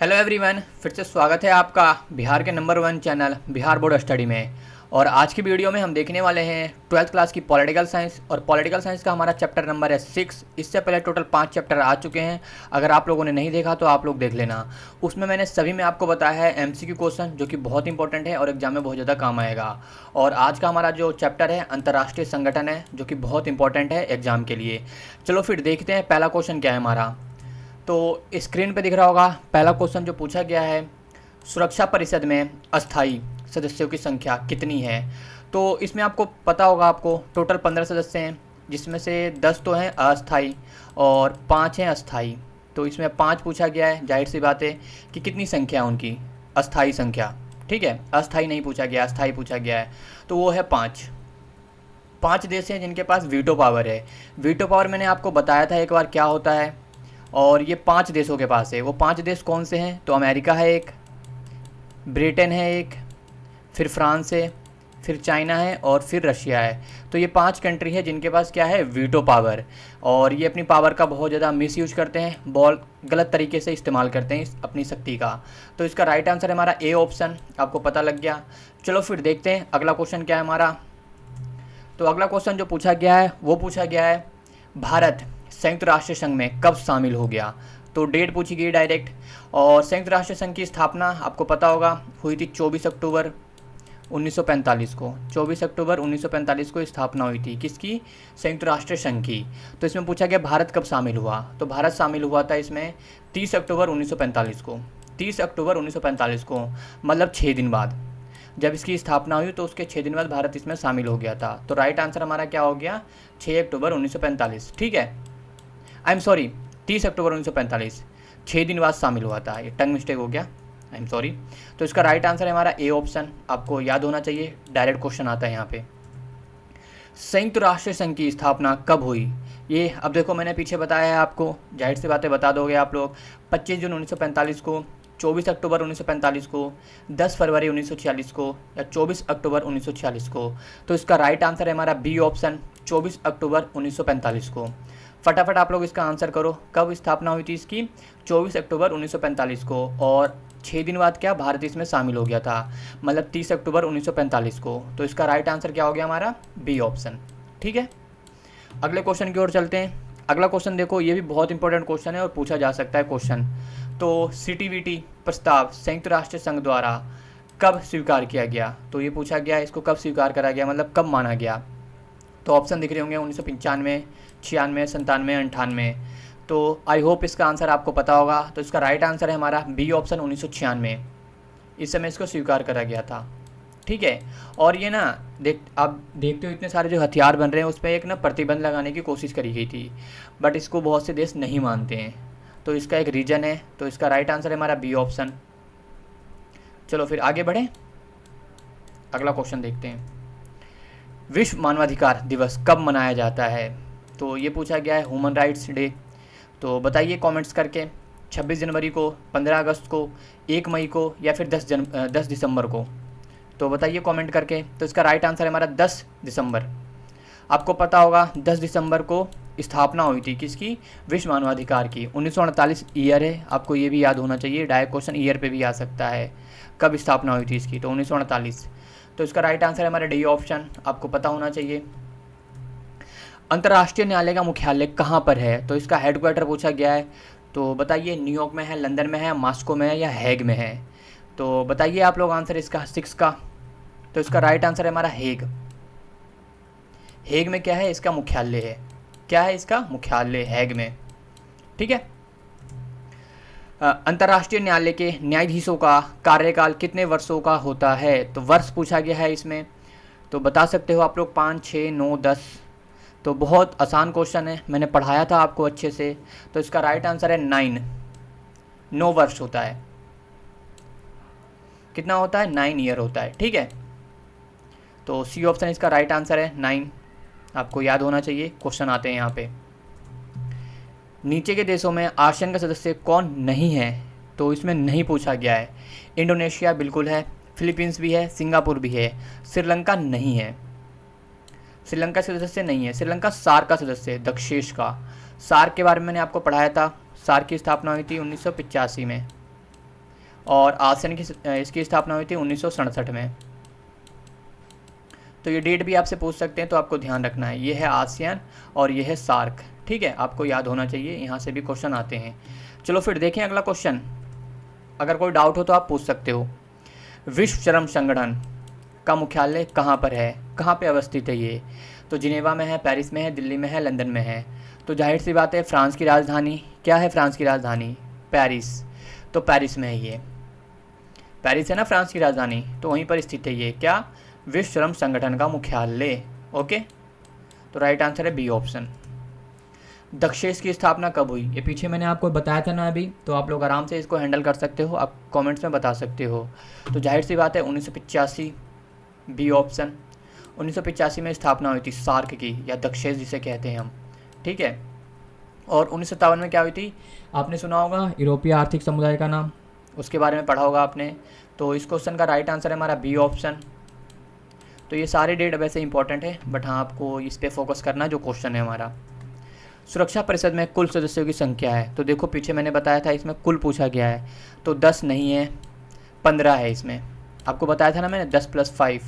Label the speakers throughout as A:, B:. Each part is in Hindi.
A: हेलो एवरीवन, फिर से स्वागत है आपका बिहार के number 1 channel Bihar board study में। और आज की वीडियो में हम देखने वाले हैं 12th क्लास की पॉलिटिकल साइंस। और पॉलिटिकल साइंस का हमारा चैप्टर नंबर है 6। इससे पहले टोटल 5 चैप्टर आ चुके हैं। अगर आप लोगों ने नहीं देखा तो आप लोग देख लेना। उसमें मैंने सभी में आपको बताया है MCQ क्वेश्चन, जो कि बहुत इंपॉर्टेंट है और एग्जाम में बहुत ज़्यादा काम आएगा। और आज का हमारा जो चैप्टर है अंतर्राष्ट्रीय संगठन है, जो कि बहुत इंपॉर्टेंट है एग्जाम के लिए। चलो फिर देखते हैं पहला क्वेश्चन क्या है हमारा। तो स्क्रीन पे दिख रहा होगा पहला क्वेश्चन जो पूछा गया है, सुरक्षा परिषद में अस्थाई सदस्यों की संख्या कितनी है। तो इसमें आपको पता होगा, आपको टोटल 15 सदस्य हैं, जिसमें से 10 तो हैं अस्थाई और 5 हैं अस्थाई। तो इसमें 5 पूछा गया है, जाहिर सी बात है कि कितनी संख्या है उनकी, अस्थाई संख्या। ठीक है, अस्थाई नहीं पूछा गया, अस्थाई पूछा गया है। तो वो है 5। 5 देश हैं जिनके पास वीटो पावर है। वीटो पावर मैंने आपको बताया था एक बार क्या होता है। और ये 5 देशों के पास है। वो 5 देश कौन से हैं? तो अमेरिका है एक, ब्रिटेन है एक, फिर फ्रांस है, फिर चाइना है और फिर रशिया है। तो ये 5 कंट्री है जिनके पास क्या है, वीटो पावर। और ये अपनी पावर का बहुत ज़्यादा मिसयूज करते हैं, बहुत गलत तरीके से इस्तेमाल करते हैं अपनी शक्ति का। तो इसका राइट आंसर है हमारा ए ऑप्शन। आपको पता लग गया। चलो फिर देखते हैं अगला क्वेश्चन क्या है हमारा। तो अगला क्वेश्चन जो पूछा गया है वो पूछा गया है, भारत संयुक्त राष्ट्र संघ में कब शामिल हो गया। तो डेट पूछी गई डायरेक्ट। और संयुक्त राष्ट्र संघ की स्थापना आपको पता होगा हुई थी 24 अक्टूबर 1945 को। 24 अक्टूबर 1945 को स्थापना हुई थी किसकी? संयुक्त राष्ट्र संघ की। तो इसमें पूछा गया भारत कब शामिल हुआ। तो भारत शामिल हुआ था इसमें 30 अक्टूबर 1945 को। 30 अक्टूबर 1945 को, मतलब 6 दिन बाद जब इसकी स्थापना हुई, तो उसके 6 दिन बाद भारत इसमें शामिल हो गया था। तो राइट आंसर हमारा क्या हो गया, 6 अक्टूबर 1945। ठीक है, आई एम सॉरी, 30 अक्टूबर 1945, 6 दिन बाद शामिल हुआ था। ये टंग मिस्टेक हो गया, आई एम सॉरी। तो इसका राइट आंसर है हमारा ए ऑप्शन। आपको याद होना चाहिए, डायरेक्ट क्वेश्चन आता है यहाँ पे। संयुक्त राष्ट्र संघ की स्थापना कब हुई? ये अब देखो, मैंने पीछे बताया है आपको, जाहिर सी बातें बता दोगे आप लोग। 25 जून 1945 को, 24 अक्टूबर 1945 को, 10 फरवरी 1946 को, या 24 अक्टूबर 1946 को। तो इसका राइट आंसर है हमारा बी ऑप्शन, 24 अक्टूबर 1945 को। फटाफट आप लोग इसका आंसर करो, कब स्थापना हुई थी इसकी? 24 अक्टूबर 1945 को। और 6 दिन बाद क्या, भारत इसमें शामिल हो गया था, मतलब 30 अक्टूबर 1945 को। तो इसका राइट आंसर क्या हो गया हमारा, बी ऑप्शन। ठीक है, अगले क्वेश्चन की ओर चलते हैं। अगला क्वेश्चन देखो, ये भी बहुत इंपॉर्टेंट क्वेश्चन है और पूछा जा सकता है क्वेश्चन। तो CTBT प्रस्ताव संयुक्त राष्ट्र संघ द्वारा कब स्वीकार किया गया। तो ये पूछा गया है, इसको कब स्वीकार करा गया, मतलब कब माना गया। तो ऑप्शन दिख रहे होंगे 1995, 96, 97, 98। तो आई होप इसका आंसर आपको पता होगा। तो इसका राइट आंसर है हमारा बी ऑप्शन, 1996। इस समय इसको स्वीकार करा गया था। ठीक है, और ये ना आप देखते हो इतने सारे जो हथियार बन रहे हैं उस पर एक ना प्रतिबंध लगाने की कोशिश करी गई थी, बट इसको बहुत से देश नहीं मानते हैं। तो इसका एक रीज़न है। तो इसका राइट आंसर है हमारा बी ऑप्शन। चलो फिर आगे बढ़ें, अगला क्वेश्चन देखते हैं। विश्व मानवाधिकार दिवस कब मनाया जाता है। तो ये पूछा गया है ह्यूमन राइट्स डे। तो बताइए कमेंट्स करके, 26 जनवरी को, 15 अगस्त को, 1 मई को, या फिर 10 दिसंबर को। तो बताइए कमेंट करके। तो इसका राइट आंसर है हमारा 10 दिसंबर। आपको पता होगा 10 दिसंबर को स्थापना हुई थी किसकी, विश्व मानवाधिकार की। 1948 ईयर है, आपको ये भी याद होना चाहिए। डायरेक्ट क्वेश्चन ईयर पे भी आ सकता है, कब स्थापना हुई थी इसकी। तो 1948। तो इसका राइट आंसर है हमारा डी ऑप्शन, आपको पता होना चाहिए। अंतर्राष्ट्रीय न्यायालय का मुख्यालय कहाँ पर है। तो इसका हेडक्वार्टर पूछा गया है। तो बताइए न्यूयॉर्क में है, लंदन में है, मॉस्को में है, या हैग में है। तो बताइए आप लोग आंसर इसका 6 का। तो इसका राइट आंसर है हमारा हेग। हेग में क्या है, इसका मुख्यालय है। क्या है इसका मुख्यालय, हैग में। ठीक है, अंतर्राष्ट्रीय न्यायालय के न्यायाधीशों का कार्यकाल कितने वर्षों का होता है। तो वर्ष पूछा गया है इसमें। तो बता सकते हो आप लोग 5, 6, 9, 10। तो बहुत आसान क्वेश्चन है, मैंने पढ़ाया था आपको अच्छे से। तो इसका राइट आंसर है 9 वर्ष होता है। कितना होता है, 9 ईयर होता है। ठीक है, तो सी ऑप्शन इसका राइट आंसर है 9। आपको याद होना चाहिए, क्वेश्चन आते हैं यहाँ पे। नीचे के देशों में आसियान का सदस्य कौन नहीं है। तो इसमें नहीं पूछा गया है। इंडोनेशिया बिल्कुल है, फिलीपींस भी है, सिंगापुर भी है, श्रीलंका नहीं है। श्रीलंका सदस्य नहीं है। श्रीलंका सार्क का सदस्य है, दक्षेश का। सार्क के बारे में मैंने आपको पढ़ाया था। सार्क की स्थापना हुई थी 1985 में। और आसियान की इसकी स्थापना हुई थी 1967 में। तो ये डेट भी आपसे पूछ सकते हैं, तो आपको ध्यान रखना है। ये है आसियान और ये है सार्क, ठीक है, आपको याद होना चाहिए, यहाँ से भी क्वेश्चन आते हैं। चलो फिर देखें अगला क्वेश्चन, अगर कोई डाउट हो तो आप पूछ सकते हो। विश्व श्रम संगठन का मुख्यालय कहाँ पर है, कहाँ पे अवस्थित है ये? तो जिनेवा में है, पेरिस में है, दिल्ली में है, लंदन में है। तो जाहिर सी बात है फ्रांस की राजधानी, क्या है फ्रांस की राजधानी? पेरिस। तो पेरिस में है ये, पेरिस है ना फ्रांस की राजधानी, तो वहीं पर स्थित है ये, क्या? विश्व श्रम संगठन का मुख्यालय। ओके, तो राइट आंसर है बी ऑप्शन। दक्षेस की स्थापना कब हुई? ये पीछे मैंने आपको बताया था ना अभी, तो आप लोग आराम से इसको हैंडल कर सकते हो, आप कमेंट्स में बता सकते हो। तो जाहिर सी बात है 1985, बी ऑप्शन। 1985 में स्थापना हुई थी सार्क की, या दक्षेस जिसे कहते हैं हम, ठीक है। और 1957 में क्या हुई थी? आपने सुना होगा यूरोपीय आर्थिक समुदाय का नाम, उसके बारे में पढ़ा होगा आपने। तो इस क्वेश्चन का राइट आंसर है हमारा बी ऑप्शन। तो ये सारे डेट वैसे इंपॉर्टेंट है, बट हाँ आपको इस पर फोकस करना है जो क्वेश्चन है हमारा। सुरक्षा परिषद में कुल सदस्यों की संख्या है, तो देखो पीछे मैंने बताया था इसमें कुल पूछा गया है, तो 10 नहीं है, 15 है इसमें। आपको बताया था ना मैंने 10 + 5,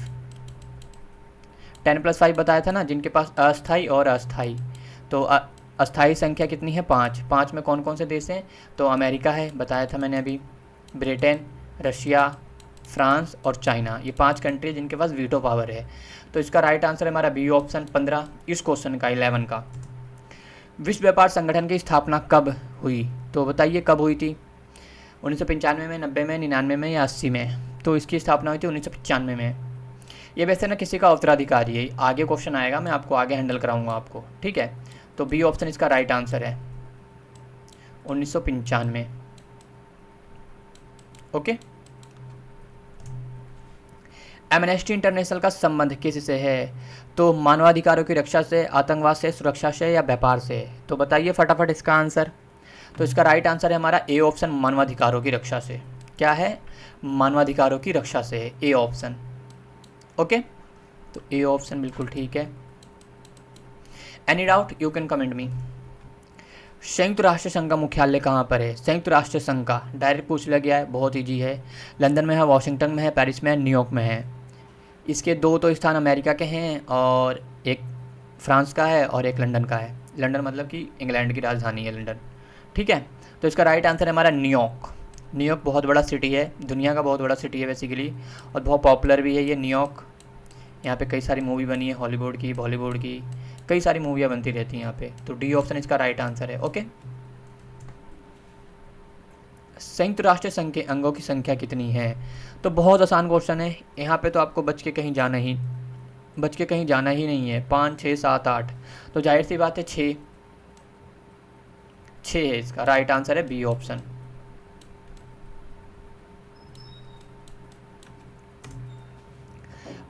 A: 10 + 5 बताया था ना, जिनके पास अस्थाई और अस्थाई। तो अस्थाई संख्या कितनी है? 5। 5 में कौन कौन से देश हैं? तो अमेरिका है, बताया था मैंने अभी, ब्रिटेन, रशिया, फ्रांस और चाइना, ये 5 कंट्री है जिनके पास वीटो पावर है। तो इसका राइट आंसर है हमारा बी ऑप्शन 15 इस क्वेश्चन का, 11 का। विश्व व्यापार संगठन की स्थापना कब हुई? तो बताइए कब हुई थी? 1995 में, 90 में, 99 में या 80 में? तो इसकी स्थापना हुई थी 1995 में। ये वैसे ना किसी का उत्तराधिकारी है, आगे क्वेश्चन आएगा, मैं आपको आगे हैंडल कराऊंगा आपको, ठीक है। तो बी ऑप्शन इसका राइट आंसर है, 1995। ओके। एमनेस्टी इंटरनेशनल का संबंध किससे है? तो मानवाधिकारों की रक्षा से, आतंकवाद से, सुरक्षा से या व्यापार से? तो बताइए फटाफट इसका आंसर। तो इसका राइट आंसर है हमारा ए ऑप्शन, मानवाधिकारों की रक्षा से। क्या है? मानवाधिकारों की रक्षा से है, ए ऑप्शन। ओके, तो ए ऑप्शन बिल्कुल ठीक है। Any doubt you can comment me. संयुक्त राष्ट्र संघ का मुख्यालय कहाँ पर है? संयुक्त राष्ट्र संघ का डायरेक्ट पूछ लिया गया है, बहुत ईजी है। लंदन में है, वाशिंगटन में है, पेरिस में है, न्यूयॉर्क में है। इसके 2 तो स्थान अमेरिका के हैं, और एक फ्रांस का है और एक लंदन का है। लंदन मतलब कि इंग्लैंड की राजधानी है लंदन, ठीक है। तो इसका राइट आंसर है हमारा न्यूयॉर्क। न्यूयॉर्क बहुत बड़ा सिटी है, दुनिया का बहुत बड़ा सिटी है बेसिकली, और बहुत पॉपुलर भी है ये न्यूयॉर्क। यहाँ पे कई सारी मूवी बनी है, हॉलीवुड की, बॉलीवुड की, कई सारी मूवियाँ बनती रहती हैं यहाँ पे। तो डी ऑप्शन इसका राइट आंसर है। ओके। संयुक्त राष्ट्र संघ के अंगों की संख्या कितनी है? तो बहुत आसान क्वेश्चन है, यहाँ पे तो आपको बच के कहीं जाना ही नहीं है। 5, 6, 7, 8, तो जाहिर सी बात है 6 है, इसका राइट आंसर है बी ऑप्शन।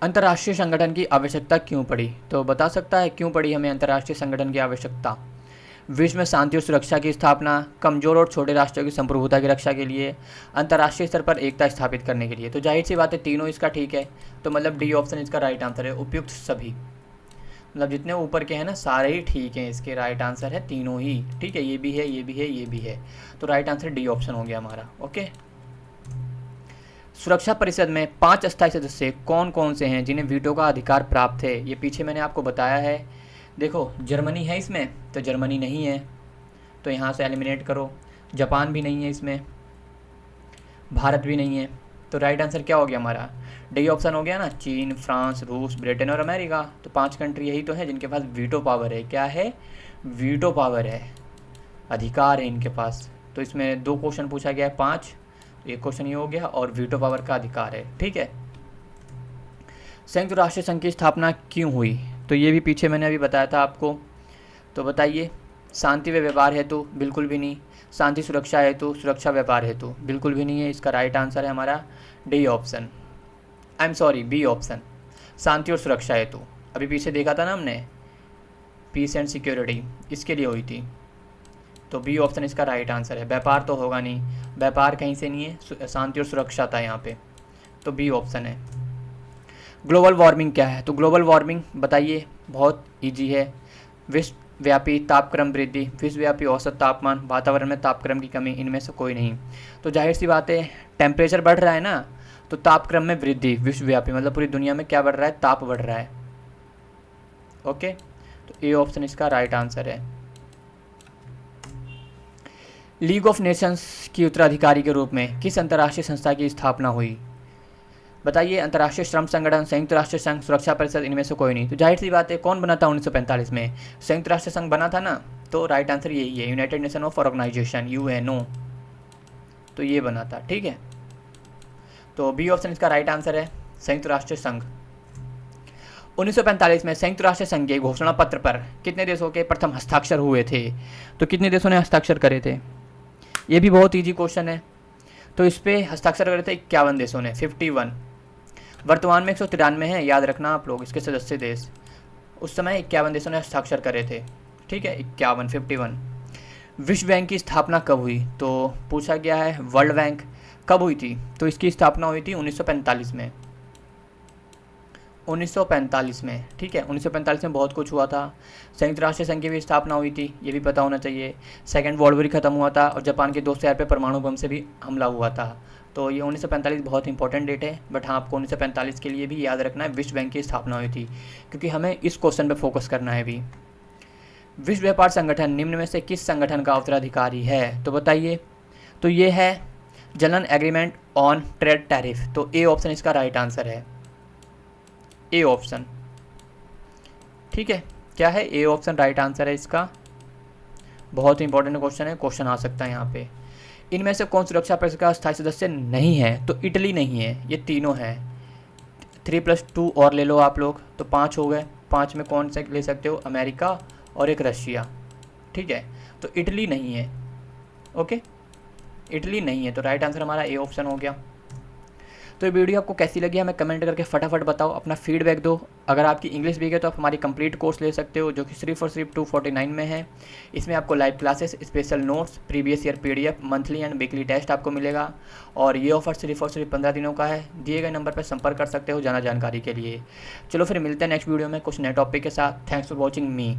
A: अंतर्राष्ट्रीय संगठन की आवश्यकता क्यों पड़ी? तो बता सकता है क्यों पड़ी हमें अंतर्राष्ट्रीय संगठन की आवश्यकता? विश्व में शांति और सुरक्षा की स्थापना, कमजोर और छोटे राष्ट्रों की संप्रभुता की रक्षा के लिए, अंतर्राष्ट्रीय स्तर पर एकता स्थापित करने के लिए। तो जाहिर सी बात है तीनों इसका ठीक है, तो मतलब डी ऑप्शन इसका राइट आंसर है, उपयुक्त सभी। मतलब जितने ऊपर के हैं ना सारे ही ठीक हैं, इसके राइट आंसर है तीनों ही, ठीक है। ये भी है, ये भी है, ये भी है, तो राइट आंसर डी ऑप्शन हो गया हमारा। ओके। सुरक्षा परिषद में 5 अस्थायी सदस्य कौन कौन से हैं जिन्हें वीटो का अधिकार प्राप्त है? ये पीछे मैंने आपको बताया है। देखो जर्मनी है इसमें, तो जर्मनी नहीं है, तो यहाँ से एलिमिनेट करो। जापान भी नहीं है इसमें, भारत भी नहीं है, तो राइट आंसर क्या हो गया हमारा? डी ऑप्शन हो गया ना, चीन, फ्रांस, रूस, ब्रिटेन और अमेरिका। तो 5 कंट्री यही तो है जिनके पास वीटो पावर है। क्या है? वीटो पावर है, अधिकार है इनके पास। तो इसमें 2 क्वेश्चन पूछा गया है, 5, एक क्वेश्चन ये हो गया, और वीटो पावर का अधिकार है, ठीक है। संयुक्त राष्ट्र संघ की स्थापना क्यों हुई? तो ये भी पीछे मैंने अभी बताया था आपको। तो बताइए, शांति व व्यापार हेतु? बिल्कुल भी नहीं। शांति सुरक्षा हेतु, सुरक्षा व्यापार हेतु? बिल्कुल भी नहीं है। इसका राइट आंसर है हमारा D option, I am sorry B option, शांति और सुरक्षा हेतु। अभी पीछे देखा था ना हमने, पीस एंड सिक्योरिटी, इसके लिए हुई थी। तो बी ऑप्शन इसका राइट आंसर है। व्यापार तो होगा नहीं, व्यापार कहीं से नहीं है, शांति और सुरक्षा था यहाँ पे, तो बी ऑप्शन है। ग्लोबल वार्मिंग क्या है? तो ग्लोबल वार्मिंग बताइए, बहुत इजी है। व्यापी तापक्रम वृद्धि, विश्वव्यापी औसत तापमान, वातावरण में तापक्रम की कमी, इनमें से कोई नहीं। तो जाहिर सी बात है, टेम्परेचर बढ़ रहा है ना, तो तापक्रम में वृद्धि, विश्वव्यापी मतलब पूरी दुनिया में क्या बढ़ रहा है, ताप बढ़ रहा है। ओके, तो ए ऑप्शन इसका राइट आंसर है। लीग ऑफ नेशंस की उत्तराधिकारी के रूप में किस अंतर्राष्ट्रीय संस्था की स्थापना हुई? बताइए, अंतर्राष्ट्रीय श्रम संगठन, संयुक्त राष्ट्र संघ, सुरक्षा परिषद, इनमें से कोई नहीं। तो जाहिर सी बात है, कौन बना था 1945 में? संयुक्त राष्ट्र संघ बना था ना, तो राइट आंसर यही है, United Nation of Organisation, UNO, तो ये बना था। ठीक है, तो बी ऑप्शन इसका राइट आंसर है, संयुक्त राष्ट्र संघ। 1945 में संयुक्त राष्ट्र संघ के घोषणा पत्र पर कितने देशों के प्रथम हस्ताक्षर हुए थे? तो कितने देशों ने हस्ताक्षर करे थे? ये भी बहुत ईजी क्वेश्चन है। तो इस पर हस्ताक्षर करे थे 51 देशों ने, 51। वर्तमान में 193 है, याद रखना आप लोग इसके सदस्य देश। उस समय 51 देशों ने हस्ताक्षर करे थे। ठीक है, 51, 51। विश्व बैंक की स्थापना कब हुई? तो पूछा गया है वर्ल्ड बैंक कब हुई थी? तो इसकी स्थापना हुई थी 1945 में, 1945 में। ठीक है, 1945 में बहुत कुछ हुआ था। संयुक्त राष्ट्र संघ की भी स्थापना हुई थी, ये भी पता होना चाहिए। सेकेंड वर्ल्ड वॉर खत्म हुआ था और जापान के 2 शहर पे परमाणु बम से भी हमला हुआ था। तो ये 1945 बहुत इंपॉर्टेंट डेट है, बट हाँ आपको 1945 के लिए भी याद रखना है विश्व बैंक की स्थापना हुई थी, क्योंकि हमें इस क्वेश्चन पे फोकस करना है अभी। विश्व व्यापार संगठन निम्न में से किस संगठन का उत्तराधिकारी है? तो बताइए। तो ये है general agreement on trade tariff, तो ए ऑप्शन इसका राइट आंसर है, ए ऑप्शन। ठीक है, क्या है? ए ऑप्शन राइट आंसर है इसका। बहुत ही इंपॉर्टेंट क्वेश्चन है, क्वेश्चन आ सकता है यहाँ पे। इनमें से कौन सुरक्षा परिषद का स्थायी सदस्य नहीं है? तो इटली नहीं है, ये तीनों हैं। 3+2 और ले लो आप लोग, तो 5 हो गए। 5 में कौन से ले सकते हो? अमेरिका और एक रशिया। ठीक है, तो इटली नहीं है। ओके, इटली नहीं है, तो राइट आंसर हमारा ए ऑप्शन हो गया। तो ये वीडियो आपको कैसी लगी हमें कमेंट करके फटाफट बताओ, अपना फीडबैक दो। अगर आपकी इंग्लिश वीक है तो आप हमारी कंप्लीट कोर्स ले सकते हो, जो कि सिर्फ और सिर्फ 249 में है। इसमें आपको live classes, special notes, previous year PDF, monthly and weekly test आपको मिलेगा। और ये ऑफर सिर्फ और सिर्फ 15 दिनों का है। दिए गए नंबर पर संपर्क कर सकते हो ज़्यादा जानकारी के लिए। चलो फिर मिलते हैं नेक्स्ट वीडियो में कुछ नए टॉपिक के साथ। Thanks for watching me.